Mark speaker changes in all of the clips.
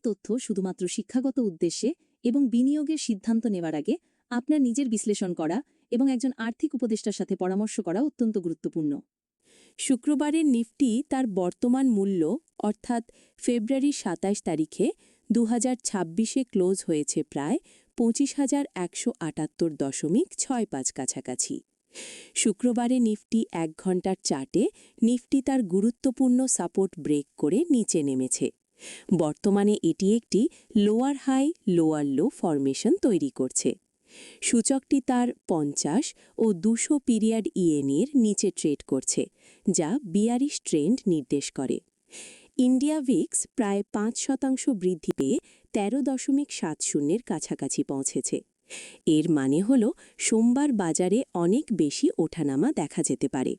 Speaker 1: তথ্য শুধুমাত্র শিক্ষাগত উদ্দেশ্যে এবং বিনিয়োগের সিদ্ধান্ত নেওয়ার আগে আপনার নিজের বিশ্লেষণ করা এবং একজন আর্থিক উপদেষ্টার সাথে পরামর্শ করা অত্যন্ত গুরুত্বপূর্ণ।
Speaker 2: শুক্রবারের নিফটি তার বর্তমান মূল্য অর্থাৎ ফেব্রুয়ারি ২৭ তারিখে ২০২৬-এ ক্লোজ হয়েছে প্রায় ২৫,১৭৮.৬৫ কাছাকাছি। শুক্রবারে নিফটি ১ ঘন্টার চার্টে নিফটি তার গুরুত্বপূর্ণ সাপোর্ট ব্রেক করে নিচে নেমেছে। বর্তমানে এটি একটি lower high lower low formation তৈরি করছে। সূচকটি তার ৫০ ও ২০০ পিরিয়ড ইএনএর নিচে ট্রেড করছে, যা বিয়ারিশ ট্রেন্ড নির্দেশ করে। ইন্ডিয়া ভিক্স প্রায় ৫% বৃদ্ধি পেয়ে ১৩.৭০-এর কাছাকাছি পৌঁছেছে। এর মানে হল সোমবার বাজারে অনেক বেশি ওঠানামা দেখা যেতে পারে।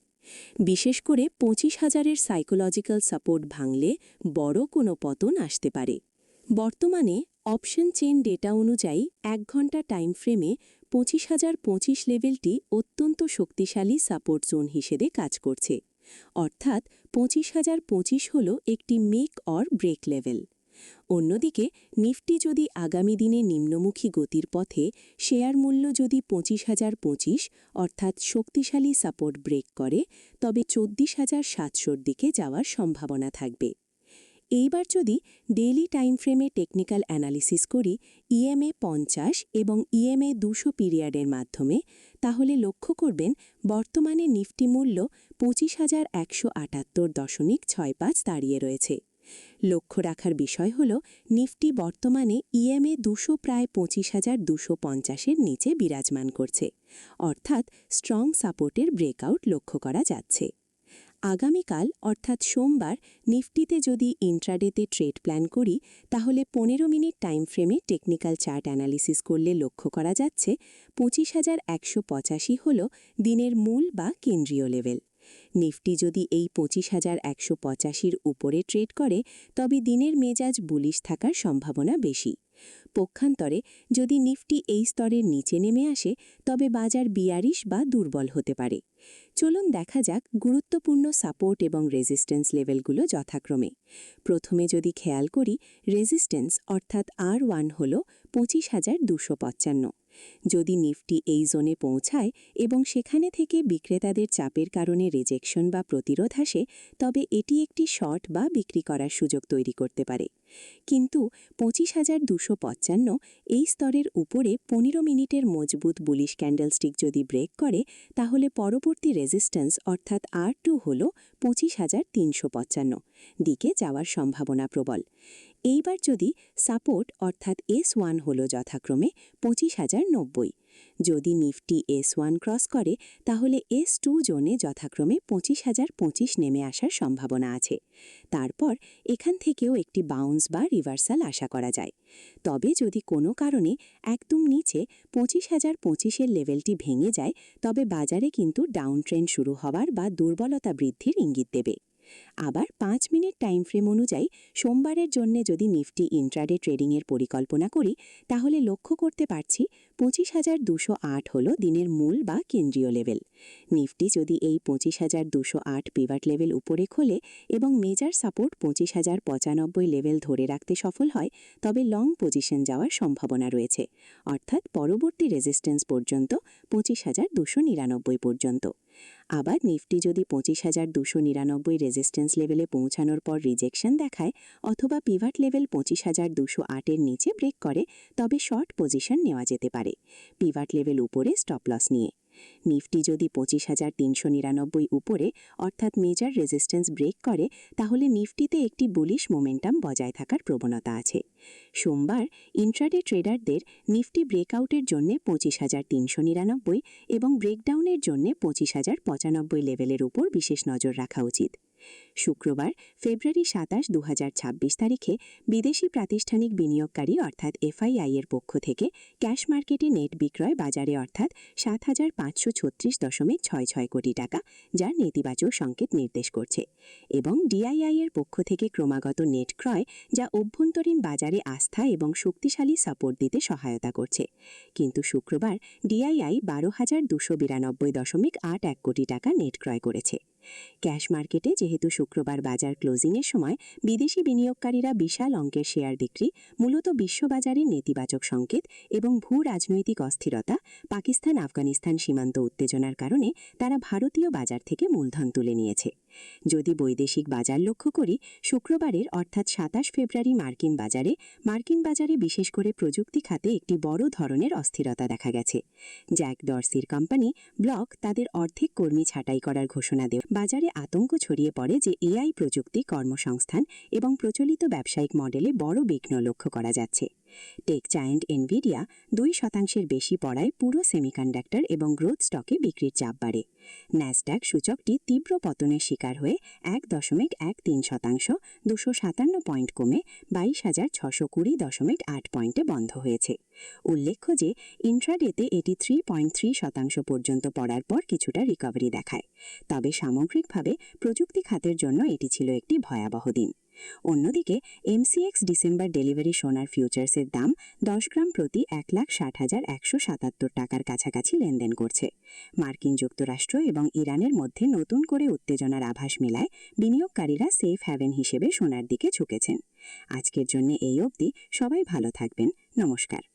Speaker 2: বিশেষ করে ২৫,০০০-এর সাইকোলজিক্যাল সাপোর্ট ভাঙলে বড় কোনো পতন আসতে পারে। বর্তমানে অপশন চেইন ডেটা অনুযায়ী ১ ঘন্টা টাইম ফ্রেমে ২৫,০২৫ লেভেলটি অত্যন্ত শক্তিশালী সাপোর্ট জোন হিসেবে কাজ করছে, অর্থাৎ ২৫,০২৫ হল একটি মেক অর ব্রেক লেভেল। অন্যদিকে নিফটি যদি আগামী দিনে নিম্নমুখী গতির পথে শেয়ার মূল্য যদি ২৫,০২৫ অর্থাৎ শক্তিশালী সাপোর্ট ব্রেক করে, তবে ২৪,৭০০-র দিকে যাওয়ার সম্ভাবনা থাকবে। এইবার যদি ডেইলি টাইম ফ্রেমে টেকনিক্যাল অ্যানালিসিস করি ইএমএ ৫০ এবং ইএমএ ২০০ পিরিয়ডের মাধ্যমে, তাহলে লক্ষ্য করবেন বর্তমানে নিফটি মূল্য ২৫,১৭৮.৬৫ দাঁড়িয়ে রয়েছে। লক্ষ্য রাখার বিষয় হল নিফটি বর্তমানে ইএমএ ২০০ প্রায় ২৫,২৫০-এর নিচে বিরাজমান করছে, অর্থাৎ স্ট্রং সাপোর্টের ব্রেকআউট লক্ষ্য করা যাচ্ছে। আগামীকাল অর্থাৎ সোমবার নিফটিতে যদি ইন্ট্রাডেতে ট্রেড প্ল্যান করি, তাহলে ১৫ মিনিট টাইম ফ্রেমে টেকনিক্যাল চার্ট অ্যানালিসিস করলে লক্ষ্য করা যাচ্ছে ২৫,১৮৫ হল দিনের মূল বা কেন্দ্রীয় লেভেল। নিফটি যদি এই ২৫,১৮৫-র উপরে ট্রেড করে, তবে দিনের মেজাজ বুলিশ থাকার সম্ভাবনা বেশি। পক্ষান্তরে যদি নিফটি এই স্তরের নিচে নেমে আসে, তবে বাজার বিয়ারিশ বা দুর্বল হতে পারে। চলুন দেখা যাক গুরুত্বপূর্ণ সাপোর্ট এবং রেজিস্ট্যান্স লেভেলগুলো যথাক্রমে। প্রথমে যদি খেয়াল করি, রেজিস্ট্যান্স অর্থাৎ R1 হল ২৫,২৫৫। যদি নিফটি এই জোনে পৌঁছায় এবং সেখানে থেকে বিক্রেতাদের চাপের কারণে রিজেকশন বা প্রতিরোধ আসে, তবে এটি একটি শর্ট বা বিক্রি করার সুযোগ তৈরি করতে পারে। কিন্তু ২৫,২৫৫ এই স্তরের উপরে ১৫ মিনিটের মজবুত বুলিশ ক্যান্ডেলস্টিক যদি ব্রেক করে, তাহলে পরবর্তী রেজিস্ট্যান্স অর্থাৎ R2 হল ২৫,৩৫৫ দিকে যাওয়ার সম্ভাবনা প্রবল। এইবার যদি সাপোর্ট অর্থাৎ S1 হল যথাক্রমে ২৫,০৯০। যদি নিফটি S1 ক্রস করে, তাহলে S2 জোনে যথাক্রমে ২৫,০২৫ নেমে আসার সম্ভাবনা আছে। তারপর এখান থেকেও একটি বাউন্স বা রিভার্সাল আশা করা যায়। তবে যদি কোনো কারণে একদম নিচে ২৫,০২৫-এর লেভেলটি ভেঙে যায়, তবে বাজারে কিন্তু ডাউন ট্রেন্ড শুরু হওয়ার বা দুর্বলতা বৃদ্ধির ইঙ্গিত দেবে। আবার ৫ মিনিট টাইম ফ্রেম অনুযায়ী সোমবারের জন্য যদি নিফটি ইন্ট্রাডে ট্রেডিংয়ের পরিকল্পনা করি, তাহলে লক্ষ্য করতে পারছি ২৫,২০৮ হল দিনের মূল বা কেন্দ্রীয় লেভেল। নিফটি যদি এই ২৫,২০৮ পিভাট লেভেল উপরে খোলে এবং মেজার সাপোর্ট ২৫,০৯৫ লেভেল ধরে রাখতে সফল হয়, তবে লং পজিশন যাওয়ার সম্ভাবনা রয়েছে, অর্থাৎ পরবর্তী রেজিস্ট্যান্স পর্যন্ত ২৫,২৯৯ পর্যন্ত। আবার নিফটি যদি ২৫,২৯৯ রেজিস্ট্যান্স লেভেলে পৌঁছানোর পর রিজেকশন দেখায় অথবা পিভাট লেভেল ২৫,২০৮-এর নিচে ব্রেক করে, তবে শর্ট পজিশন নেওয়া যেতে পারে, পিভাট লেভেল উপরে স্টপ লস নিয়ে। নিফটি যদি ২৫,৩৯৯ উপরে অর্থাৎ মেজর রেজিস্ট্যান্স ব্রেক করে, তাহলে নিফটিতে একটি বুলিশ মোমেন্টাম বজায় থাকার প্রবণতা আছে। সোমবার ইন্ট্রাডে ট্রেডারদের নিফটি ব্রেকআউটের জন্য ২৫,৩৯৯ এবং ব্রেকডাউনের জন্য ২৫,০৯৫ লেভেলের উপর বিশেষ নজর রাখা উচিত। শুক্রবার ফেব্রুয়ারি ২৭, ২০২৬ তারিখে বিদেশি প্রাতিষ্ঠানিক বিনিয়োগকারী অর্থাৎ এফআইআই এর পক্ষ থেকে ক্যাশ মার্কেটে নেট বিক্রয় বাজারে অর্থাৎ ৭,৫৩৬.৬৬ কোটি টাকা, যা নেতিবাচক সংকেত নির্দেশ করছে, এবং ডিআইআই এর পক্ষ থেকে ক্রমাগত নেট ক্রয়, যা অভ্যন্তরীণ বাজারে আস্থা এবং শক্তিশালী সাপোর্ট দিতে সহায়তা করছে। কিন্তু শুক্রবার ডিআইআই ১২,২৯২.৮১ কোটি টাকা নেট ক্রয় করেছে। ক্যাশ মার্কেটে যেহেতু শুক্রবার বাজার ক্লোজিংয়ের সময় বিদেশি বিনিয়োগকারীরা বিশাল অঙ্কের শেয়ার বিক্রি, মূলত বিশ্ববাজারের নেতিবাচক সংকেত এবং ভূ রাজনৈতিক অস্থিরতা, পাকিস্তান আফগানিস্তান সীমান্ত উত্তেজনার কারণে তারা ভারতীয় বাজার থেকে মূলধন তুলে নিয়েছে। যদি বৈদেশিক বাজার লক্ষ্য করি, শুক্রবারের অর্থাৎ ২৭ ফেব্রুয়ারি মার্কিন বাজারে বিশেষ করে প্রযুক্তি খাতে একটি বড় ধরনের অস্থিরতা দেখা গেছে। জ্যাক ডরসির কোম্পানি ব্লক তাদের অর্ধেক কর্মী ছাঁটাই করার ঘোষণা দেয়। বাজারে আতঙ্ক ছড়িয়ে পড়ে যে এআই প্রযুক্তি কর্মসংস্থান এবং প্রচলিত ব্যবসায়িক মডেলে বড় বিঘ্ন লক্ষ্য করা যাচ্ছে। টেক জায়ান্ট এনভিডিয়া ২% বেশি পড়ায় পুরো সেমিকন্ডাক্টর এবং গ্রোথ স্টকে বিক্রির চাপ বাড়ে। ন্যাসড্যাক সূচকটি তীব্র পতনের শিকার হয়ে ১.১৩%, ২৫৭ পয়েন্ট কমে ২২,৬২০.৮ পয়েন্টে বন্ধ হয়েছে। উল্লেখ্য যে ইন্ট্রাডেতে এটি ৩.৩% পর্যন্ত পড়ার পর কিছুটা রিকভারি দেখায়। তবে সামগ্রিকভাবে প্রযুক্তি খাতের জন্য এটি ছিল একটি ভয়াবহ দিন। অন্যদিকে এমসিএক্স ডিসেম্বর ডেলিভারি সোনার ফিউচার্সের দাম ১০ গ্রাম প্রতি ১,৬০,১৭৭ টাকার কাছাকাছি লেনদেন করছে। মার্কিন যুক্তরাষ্ট্র এবং ইরানের মধ্যে নতুন করে উত্তেজনার আভাস মেলায় বিনিয়োগকারীরা সেফ হ্যাভেন হিসেবে সোনার দিকে ঝুঁকেছেন। আজকের জন্য এই অবধি। সবাই ভালো থাকবেন। নমস্কার।